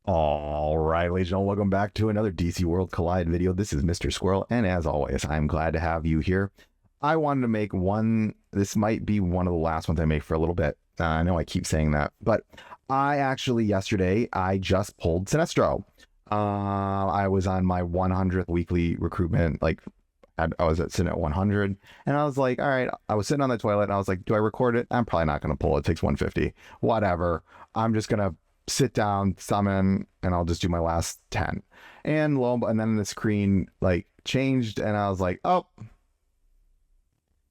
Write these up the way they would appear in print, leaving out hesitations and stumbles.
All right, ladies and gentlemen, welcome back to another DC World Collide video. This is Mr. Squirrel, and as always, I'm glad to have you here. I wanted to make one, this might be one of the last ones I make for a little bit. I know I keep saying that, but I actually, yesterday, I just pulled Sinestro. I was on my 100th weekly recruitment, I was sitting at 100, and I was like, all right, I was sitting on the toilet, and I was like, do I record it? I'm probably not going to pull it. It takes 150. Whatever. I'm just going to sit down, summon, and I'll just do my last 10. And then the screen changed, and I was like, oh,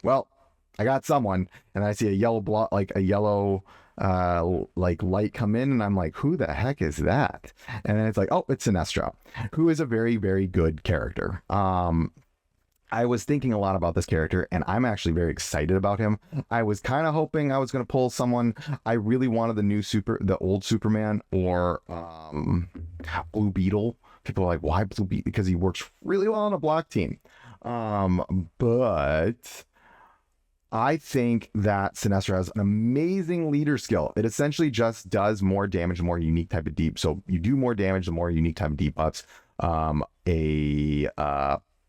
well, I got someone, and I see a yellow light come in, and I'm like, who the heck is that? And then it's like, oh, it's Sinestro, who is a very, very good character. I was thinking a lot about this character, and I'm actually very excited about him. I was kind of hoping I was going to pull someone. I really wanted the old Superman or Blue Beetle. People are like, why Blue Beetle? Because he works really well on a block team. But I think that Sinestro has an amazing leader skill. It essentially just does more damage, the more unique type of deep. So you do more damage, the more unique type of debuffs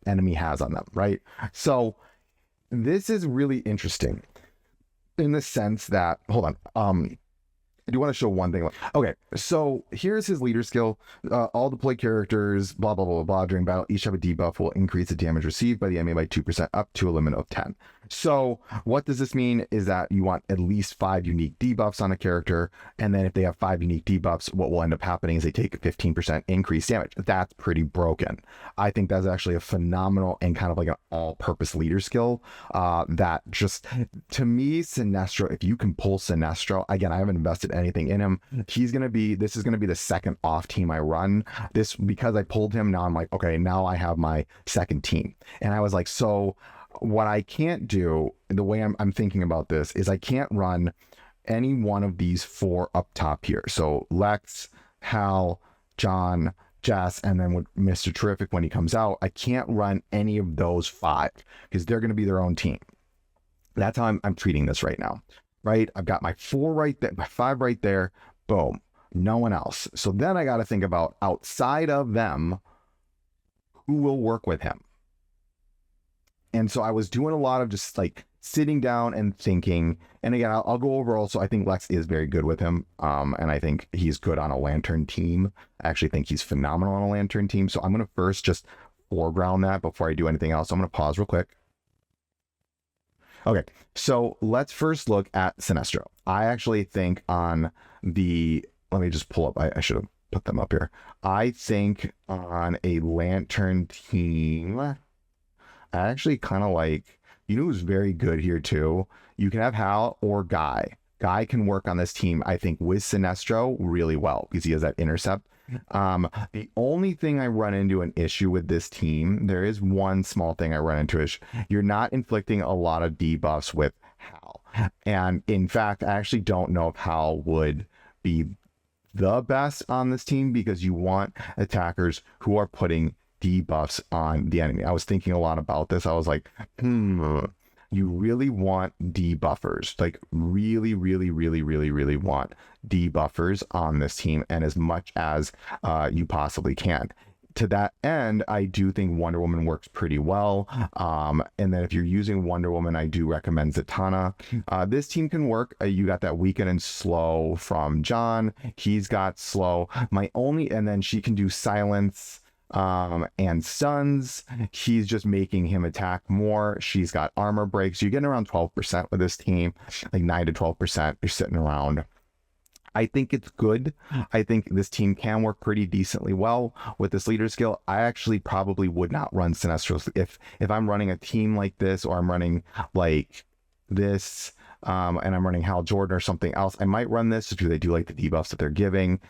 enemy has on them, right? So this is really interesting in the sense that, hold on, I do want to show one thing. Okay, so here's his leader skill. All deployed characters, blah, blah, blah, blah, during battle, each have a debuff will increase the damage received by the enemy by 2% up to a limit of 10. So what does this mean is that you want at least 5 unique debuffs on a character, and then if they have 5 unique debuffs, what will end up happening is they take a 15% increased damage. That's pretty broken. I think that's actually a phenomenal and kind of like an all-purpose leader skill that just, to me, Sinestro, if you can pull Sinestro, again, I haven't invested anything in him. This is going to be the second off team I run. This, because I pulled him, now I'm like, okay, now I have my second team. And I was like, so what I can't do, the way I'm thinking about this is I can't run any one of these 4 up top here. So Lex, Hal, John, Jess, and then with Mr. Terrific when he comes out, I can't run any of those 5 because they're going to be their own team. That's how I'm treating this right now, right? I've got my 4 right there, my 5 right there, boom, no one else. So then I got to think about, outside of them, who will work with him. And so I was doing a lot of just sitting down and thinking. And again, I'll go over also, I think Lex is very good with him. And I think he's good on a Lantern team. I actually think he's phenomenal on a Lantern team. So I'm going to first just foreground that before I do anything else. So I'm going to pause real quick. Okay, so let's first look at Sinestro. I actually think let me just pull up, I should have put them up here. I think on a Lantern team, I actually kind of like, you know who's very good here too? You can have Hal or Guy. Guy can work on this team, I think, with Sinestro really well because he has that intercept. The only thing I run into an issue with this team, there is one small thing I run into is you're not inflicting a lot of debuffs with Hal. And in fact, I actually don't know if Hal would be the best on this team because you want attackers who are putting debuffs on the enemy. I was thinking a lot about this. I was like, you really want debuffers, really, really, really, really, really want debuffers on this team, and as much as you possibly can. To that end, I do think Wonder Woman works pretty well. And then if you're using Wonder Woman, I do recommend Zatanna. This team can work. You got that weaken and slow from John. He's got slow. And then she can do silence and stuns. He's just making him attack more. She's got armor breaks. You're getting around 12% with this team, like 9 to 12%. You're sitting around. I think it's good. I think this team can work pretty decently well with this leader skill. I actually probably would not run Sinestro if I'm running a team like this, or I'm running like this, and I'm running Hal Jordan or something else. I might run this just because they do like the debuffs that they're giving.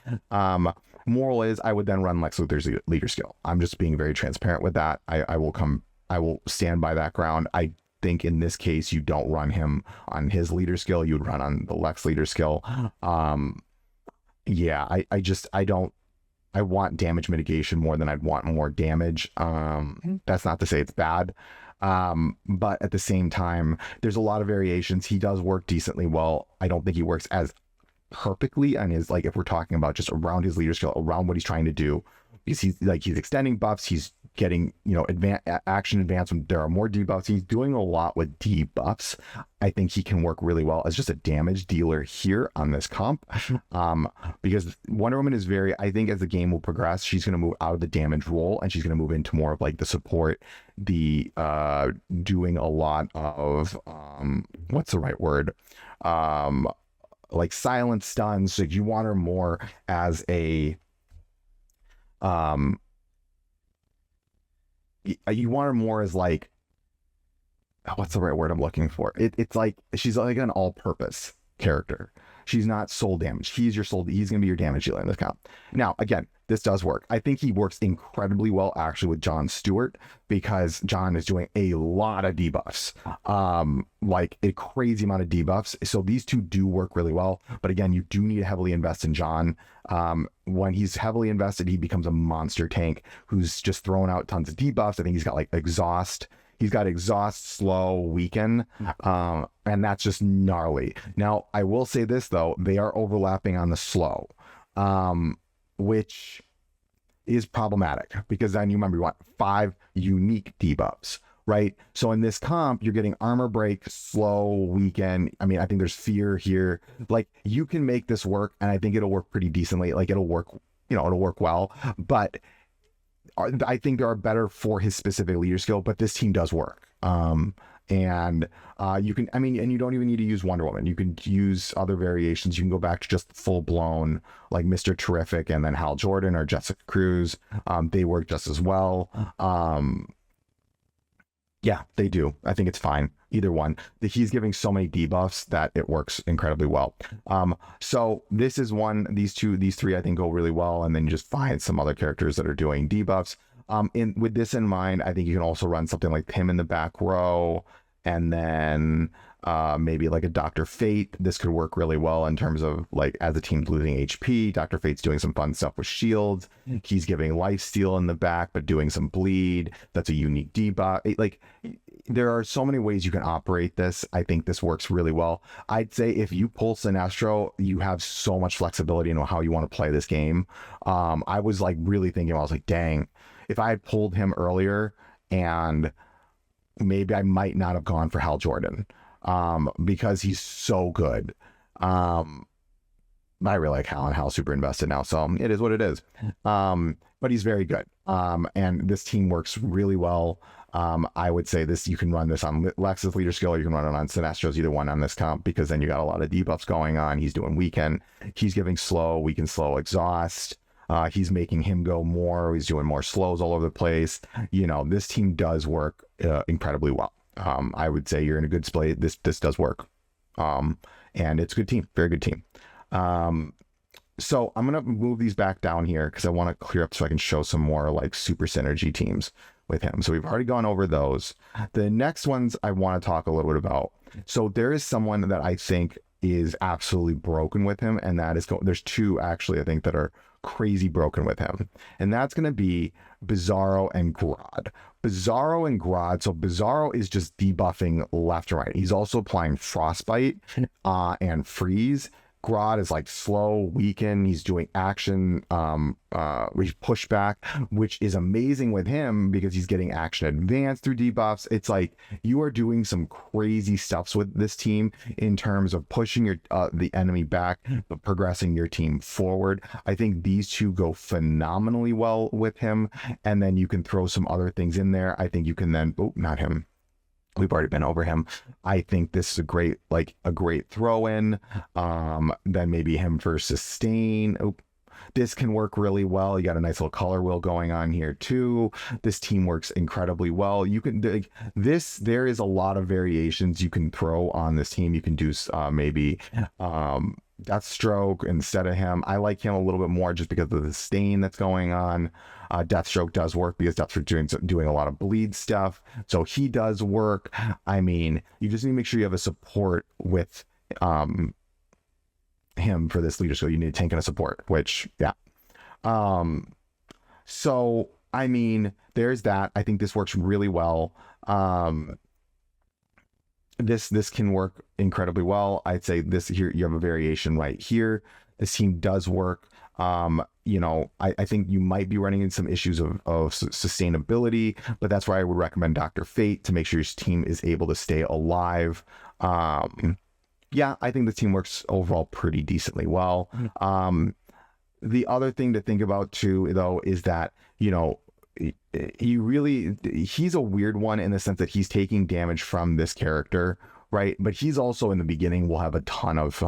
Moral is I would then run Lex Luthor's leader skill. I'm just being very transparent with that. I will stand by that ground. I think in this case you don't run him on his leader skill. You would run on the Lex leader skill. Yeah, I want damage mitigation more than I'd want more damage. That's not to say it's bad. But at the same time, there's a lot of variations. He does work decently well. I don't think he works as perfectly on his, like, if we're talking about just around his leader skill, around what he's trying to do, because he's extending buffs, he's getting, you know, action advancement. There are more debuffs. He's doing a lot with debuffs. I think he can work really well as just a damage dealer here on this comp. Because Wonder Woman is very, I think as the game will progress, she's going to move out of the damage role and she's going to move into more of like the support, the doing a lot of what's the right word? Like silent stuns. Like you want her more as a you want her more as like, what's the right word I'm looking for? It's like she's like an all-purpose character. She's not soul damage. He's going to be your damage dealer in this comp. Now, again, this does work. I think he works incredibly well actually with John Stewart, because John is doing a lot of debuffs, like a crazy amount of debuffs. So these two do work really well. But again, you do need to heavily invest in John. When he's heavily invested, he becomes a monster tank who's just throwing out tons of debuffs. I think he's got like exhaust. He's got exhaust, slow, weaken, and that's just gnarly. Now, I will say this, though. They are overlapping on the slow, which is problematic, because then you remember you want 5 unique debuffs, right? So in this comp, you're getting armor break, slow, weaken. I mean, I think there's fear here. Like, you can make this work, and I think it'll work pretty decently. Like, it'll work, you know, it'll work well, but I think there are better for his specific leader skill, but this team does work. And you can, I mean, and you don't even need to use Wonder Woman. You can use other variations. You can go back to just full blown, like Mr. Terrific and then Hal Jordan or Jessica Cruz. They work just as well. Yeah, they do. I think it's fine. Either one. He's giving so many debuffs that it works incredibly well. So this is one, these three I think go really well, and then you just find some other characters that are doing debuffs. With this in mind, I think you can also run something like him in the back row, and then maybe like a Dr. Fate. This could work really well in terms of like as the team's losing HP, Dr. Fate's doing some fun stuff with shields. He's giving lifesteal in the back, but doing some bleed. That's a unique debuff. Like, there are so many ways you can operate this. I think this works really well. I'd say if you pull Sinestro, you have so much flexibility in how you want to play this game. I was like really thinking, I was like, dang, if I had pulled him earlier, and maybe I might not have gone for Hal Jordan, because he's so good. I really like Hal, and Hal's super invested now, so it is what it is. But he's very good. And this team works really well. I would say this, you can run this on Lex's leader skill, or you can run it on Sinestro's, either one on this comp, because then you got a lot of debuffs going on. He's doing weaken. He's giving slow, weaken, slow, exhaust. He's making him go more. He's doing more slows all over the place. You know, this team does work incredibly well. I would say you're in a good spot. This does work. And it's a good team, very good team. So I'm going to move these back down here because I want to clear up so I can show some more like super synergy teams with him. So we've already gone over those. The next ones I want to talk a little bit about. So there is someone that I think is absolutely broken with him, and that is, there's two actually I think that are crazy broken with him, and that's going to be Bizarro and Grodd. Bizarro and Grodd. So Bizarro is just debuffing left and right. He's also applying Frostbite and Freeze. Grodd is like slow, weaken. He's doing action, pushback, which is amazing with him because he's getting action advanced through debuffs. It's like you are doing some crazy stuffs with this team in terms of pushing your the enemy back, but progressing your team forward. I think these two go phenomenally well with him, and then you can throw some other things in there. I think you can then, oh, not him. We've already been over him. I think this is a great throw in. Then maybe him for sustain. Oh, this can work really well. You got a nice little color wheel going on here too. This team works incredibly well. You can there is a lot of variations you can throw on this team. You can do maybe Deathstroke instead of him. I like him a little bit more just because of the stain that's going on. Deathstroke does work because Deathstroke doing a lot of bleed stuff, so he does work. I mean, you just need to make sure you have a support with him for this leader skill. You need a tank and a support, which yeah. So I mean, there's that. I think this works really well. this can work incredibly well. I'd say this here, you have a variation right here. This team does work. I think you might be running into some issues of sustainability, but that's why I would recommend Dr. Fate to make sure your team is able to stay alive. Yeah, I think the team works overall pretty decently well. The other thing to think about too, though, is that, he's a weird one in the sense that he's taking damage from this character, right? But he's also in the beginning will have a ton of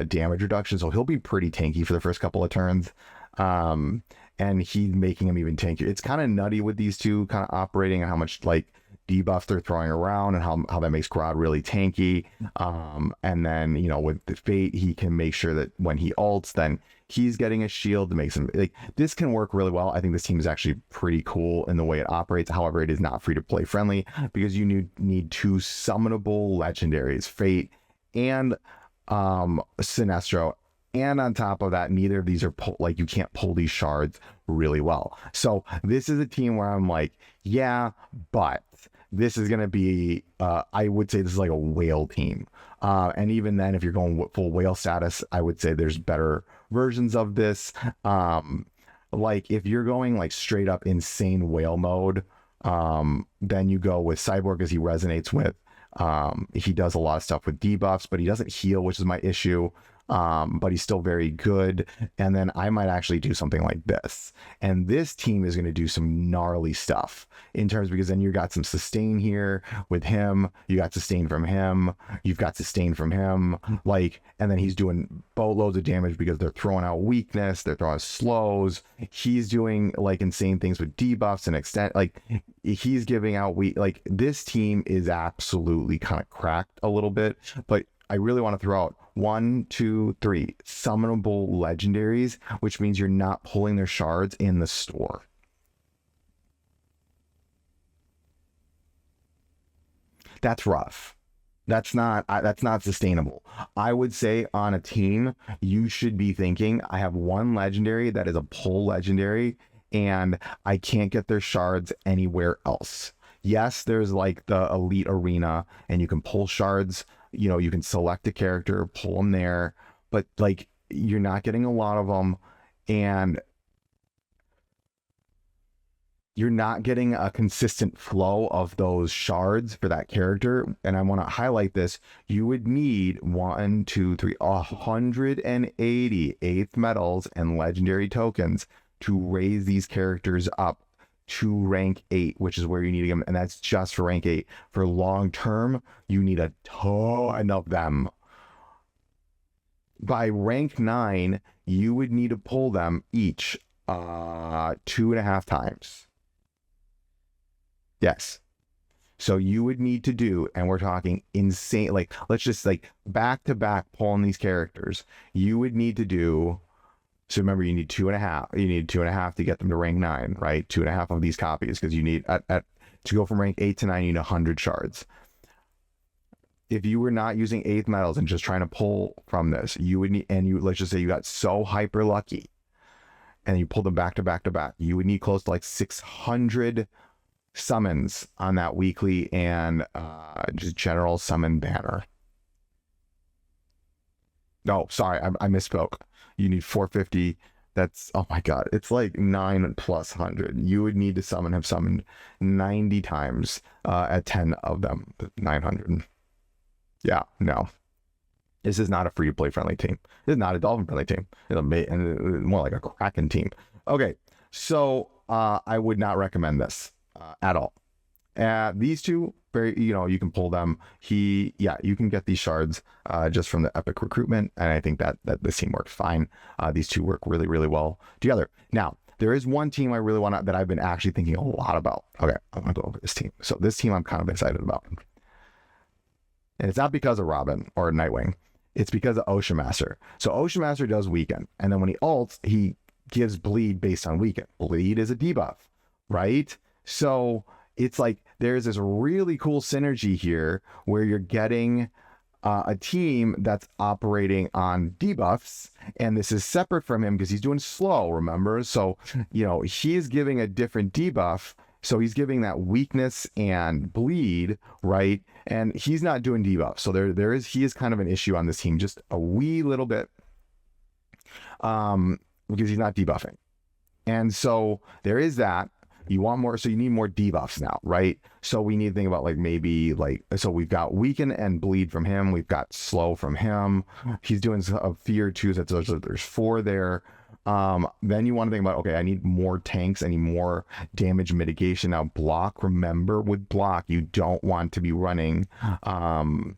damage reduction, so he'll be pretty tanky for the first couple of turns. And he's making him even tankier. It's kind of nutty with these two kind of operating and how much like debuff they're throwing around and how that makes Grodd really tanky. And then, with the Fate, he can make sure that when he ults, then he's getting a shield to make some, like, this can work really well. I think this team is actually pretty cool in the way it operates. However, it is not free to play friendly because you need two summonable legendaries, Fate and Sinestro. And on top of that, neither of these are you can't pull these shards really well. So this is a team where I'm like, yeah, but this is going to be, I would say this is like a whale team. And even then, if you're going full whale status, I would say there's better versions of this. Like if you're going like straight up insane whale mode, then you go with Cyborg as he resonates with. He does a lot of stuff with debuffs, but he doesn't heal, which is my issue. But he's still very good. And then I might actually do something like this. And this team is going to do some gnarly stuff in terms, because then you got some sustain here with him. You got sustain from him. You've got sustain from him. And then he's doing boatloads of damage because they're throwing out weakness. They're throwing out slows. He's doing like insane things with debuffs and extent. Like he's giving out this team is absolutely kind of cracked a little bit, but I really want to throw out 1, 2, 3 summonable legendaries, which means you're not pulling their shards in the store. That's rough. That's not sustainable. I would say on a team, you should be thinking, I have one legendary that is a pull legendary, and I can't get their shards anywhere else. Yes, there's like the elite arena, and you can pull shards. You can select a character, pull them there, but like you're not getting a lot of them, and you're not getting a consistent flow of those shards for that character. And I want to highlight this. You would need 180 eighth medals and legendary tokens to raise these characters up to rank 8, which is where you need them, and that's just for rank 8. For long term, you need a ton of them. By rank 9, you would need to pull them each 2.5 times. Yes. So you would need to do, and we're talking insane, like let's just like back to back pulling these characters. You would need to do. So remember, you need 2.5. You need 2.5 to get them to rank 9, right? 2.5 of these copies, because you need to go from rank 8 to 9. You need 100 shards. If you were not using 8th medals and just trying to pull from this, you would need, and let's just say you got so hyper lucky, and you pulled them back to back to back, you would need close to like 600 summons on that weekly and just general summon banner. No, sorry, I misspoke. You need 450. That's, oh my god, it's like 9 plus 100. You would need to have summoned 90 times at 10 of them. 900. Yeah, no. This is not a free-to-play friendly team. This is not a Dolphin friendly team. It's more like a Kraken team. Okay, so I would not recommend this at all. These two, you can pull them. You can get these shards just from the epic recruitment, and I think that this team works fine. These two work really, really well together. Now, there is one team I really want that I've been actually thinking a lot about. Okay, I'm gonna go over this team. So this team I'm kind of excited about, and it's not because of Robin or Nightwing. It's because of Ocean Master. So Ocean Master does weaken, and then when he ults, he gives bleed based on weaken. Bleed is a debuff, right? So it's like there's this really cool synergy here where you're getting a team that's operating on debuffs, and this is separate from him because he's doing slow, remember? So, he's giving a different debuff So he's giving that weakness and bleed, right? And he's not doing debuff. So he is kind of an issue on this team, just a wee little bit, because he's not debuffing. And so there is that. You want more, so you need more debuffs now, right? So we need to think about like maybe like, so we've got weaken and bleed from him. We've got slow from him. He's doing a fear too. So there's 4 there. Then you want to think about, okay, I need more tanks. I need more damage mitigation. Now block, remember with block, you don't want to be running, what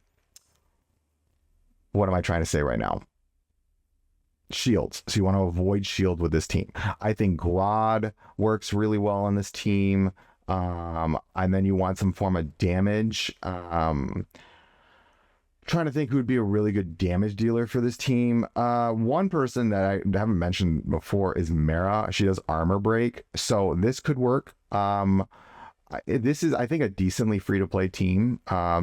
am I trying to say right now? Shields. So you want to avoid shield with this team. I think Grodd works really well on this team. And then you want some form of damage. Trying to think who would be a really good damage dealer for this team. One person that I haven't mentioned before is Mara. She does armor break. So this could work. This is, I think, a decently free-to-play team. I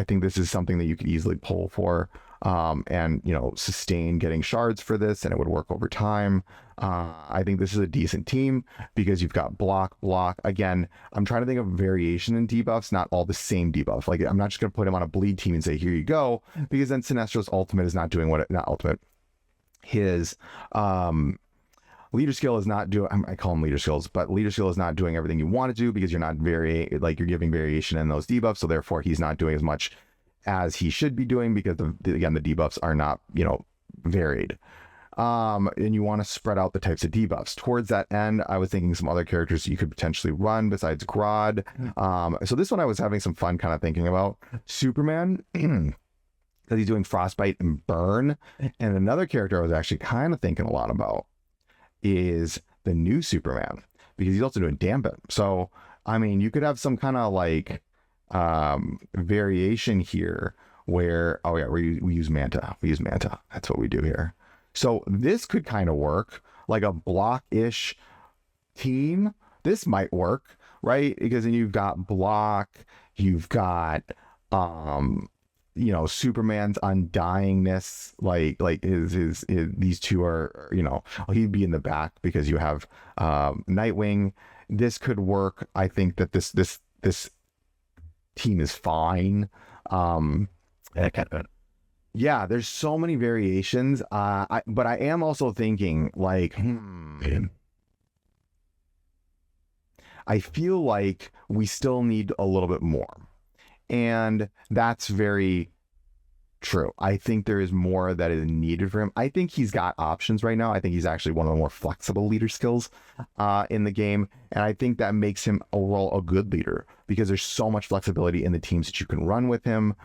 think this is something that you could easily pull for. And sustain getting shards for this, and it would work over time. I think this is a decent team because you've got block. Again, I'm trying to think of variation in debuffs, not all the same debuff. Like, I'm not just going to put him on a bleed team and say, here you go, because then Sinestro's ultimate is not doing his leader skill is not doing, I call them leader skills, but leader skill is not doing everything you want to do because you're not you're giving variation in those debuffs. So therefore he's not doing as much as he should be doing because again, the debuffs are not, varied. And you want to spread out the types of debuffs. Towards that end, I was thinking some other characters you could potentially run besides Grodd. So this one I was having some fun kind of thinking about. Superman, because he's doing frostbite and burn. And another character I was actually kind of thinking a lot about is the new Superman, because he's also doing dampen. So, I mean, you could have some kind of like variation here where, oh yeah, we use Manta. That's what we do here. So this could kind of work like a block-ish team. This might work, right? Because then you've got block, you've got Superman's undyingness, like his these two are, he'd be in the back because you have Nightwing. This could work. I think that this team is fine. Yeah, there's so many variations. But I am also thinking like, I feel like we still need a little bit more. And that's very true. I think there is more that is needed for him. I think he's got options right now. I think he's actually one of the more flexible leader skills in the game. And I think that makes him overall a good leader because there's so much flexibility in the teams that you can run with him.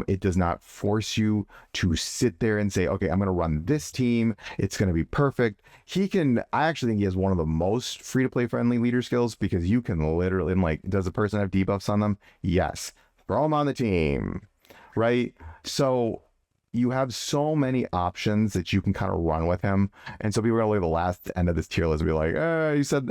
It does not force you to sit there and say, okay, I'm going to run this team. It's going to be perfect. I actually think he has one of the most free-to-play friendly leader skills because you can literally, like, does the person have debuffs on them? Yes. Throw them on the team. Right? So you have so many options that you can kind of run with him. And so people are like the last end of this tier list will be like, you said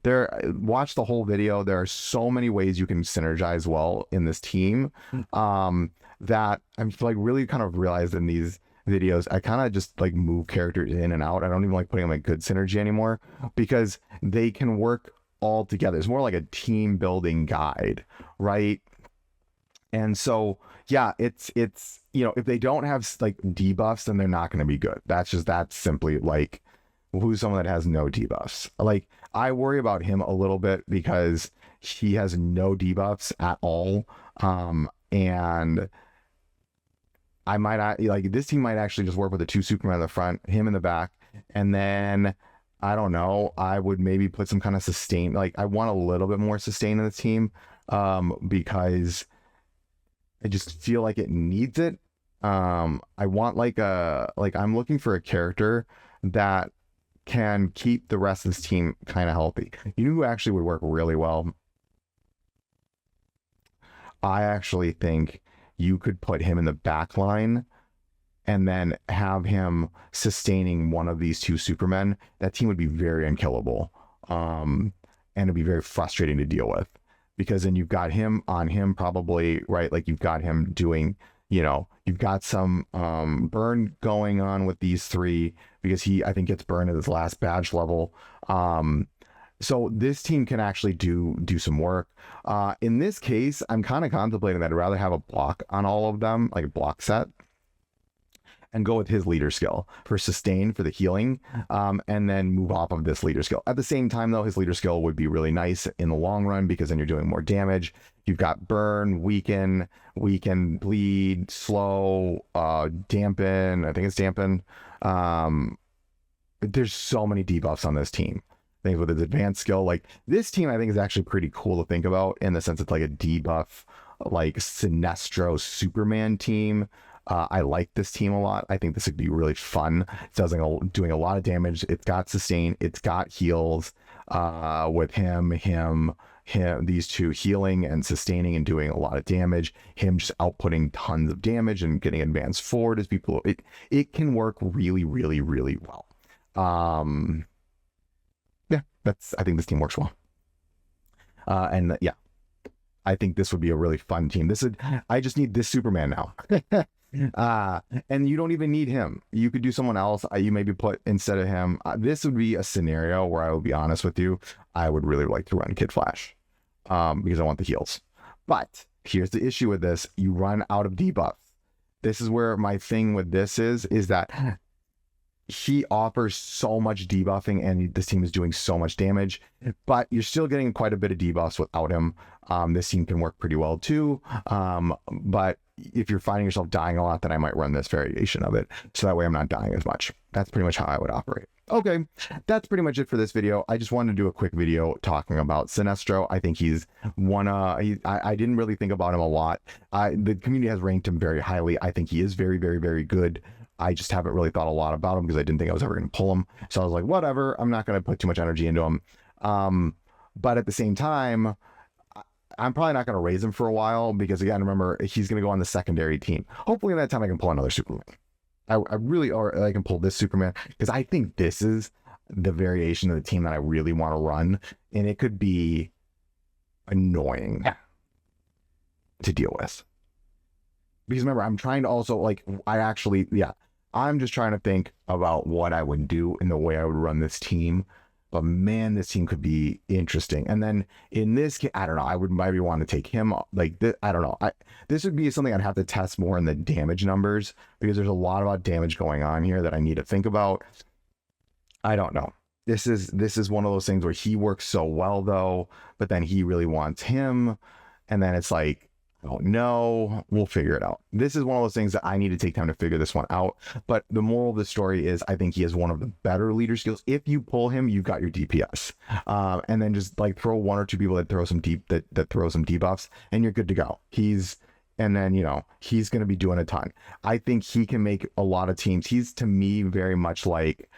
that watch the whole video. There are so many ways you can synergize well in this team that I'm like really kind of realized in these videos, I kind of just like move characters in and out. I don't even like putting them in good synergy anymore because they can work all together. It's more like a team building guide, right? And so, yeah, it's if they don't have like debuffs, then they're not going to be good. That's simply like who's someone that has no debuffs. Like I worry about him a little bit because he has no debuffs at all. And I might not like this team might actually just work with the 2 Superman in the front, him in the back, and then I don't know. I would maybe put some kind of sustain. Like I want a little bit more sustain in the team because I just feel like it needs it. I want I'm looking for a character that can keep the rest of this team kind of healthy. You know who actually would work really well? I actually think you could put him in the back line and then have him sustaining one of these 2 Supermen. That team would be very unkillable. And it'd be very frustrating to deal with. Because then you've got him on him probably, right? Like you've got him doing, you've got some burn going on with these 3 because I think gets burned at his last badge level. So this team can actually do some work. In this case, I'm kind of contemplating that I'd rather have a block on all of them, like a block set, and go with his leader skill for sustain for the healing, and then move off of this leader skill. At the same time, though, his leader skill would be really nice in the long run because then you're doing more damage. You've got burn, weaken, bleed, slow, dampen. I think it's dampen. There's so many debuffs on this team. Things with his advanced skill, like this team, I think is actually pretty cool to think about in the sense it's like a debuff, like Sinestro Superman team. I like this team a lot. I think this would be really fun. It's doing a lot of damage. It's got sustain. It's got heals. With him, these two healing and sustaining and doing a lot of damage. Him just outputting tons of damage and getting advanced forward as people. It can work really, really, really well. Yeah, I think this team works well. And yeah, I think this would be a really fun team. I just need this Superman now. And you don't even need him. You could do someone else. You maybe put instead of him. This would be a scenario where I will be honest with you. I would really like to run Kid Flash, because I want the heals. But here's the issue with this: you run out of debuff. This is where my thing with this is that he offers so much debuffing and this team is doing so much damage, but you're still getting quite a bit of debuffs without him. This team can work pretty well too. But if you're finding yourself dying a lot, then I might run this variation of it. So that way I'm not dying as much. That's pretty much how I would operate. Okay, that's pretty much it for this video. I just wanted to do a quick video talking about Sinestro. I think he's one, I didn't really think about him a lot. The community has ranked him very highly. I think he is very, very, very good. I just haven't really thought a lot about him because I didn't think I was ever going to pull him. So I was like, whatever, I'm not going to put too much energy into him. But at the same time, I'm probably not going to raise him for a while because, again, remember, he's going to go on the secondary team. Hopefully in that time I can pull another Superman. I can pull this Superman because I think this is the variation of the team that I really want to run. And it could be annoying to deal with. Because remember, I'm trying to also, I'm just trying to think about what I would do in the way I would run this team. But man, this team could be interesting. And then in this case, I don't know, I would maybe want to take him like this. I don't know. This would be something I'd have to test more in the damage numbers because there's a lot about damage going on here that I need to think about. I don't know. This is one of those things where he works so well though, but then he really wants him. And then it's like, oh no, we'll figure it out. This is one of those things that I need to take time to figure this one out. But the moral of the story is I think he has one of the better leader skills. If you pull him, you've got your DPS. And then just like throw one or two people that throw some debuffs and you're good to go. He's going to be doing a ton. I think he can make a lot of teams. He's to me very much like,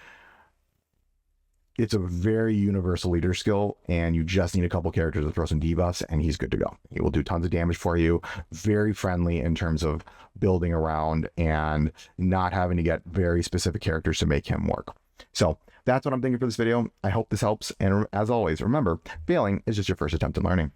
it's a very universal leader skill and you just need a couple characters to throw some debuffs and he's good to go. He will do tons of damage for you. Very friendly in terms of building around and not having to get very specific characters to make him work. So that's what I'm thinking for this video. I hope this helps. And as always, remember, failing is just your first attempt at learning.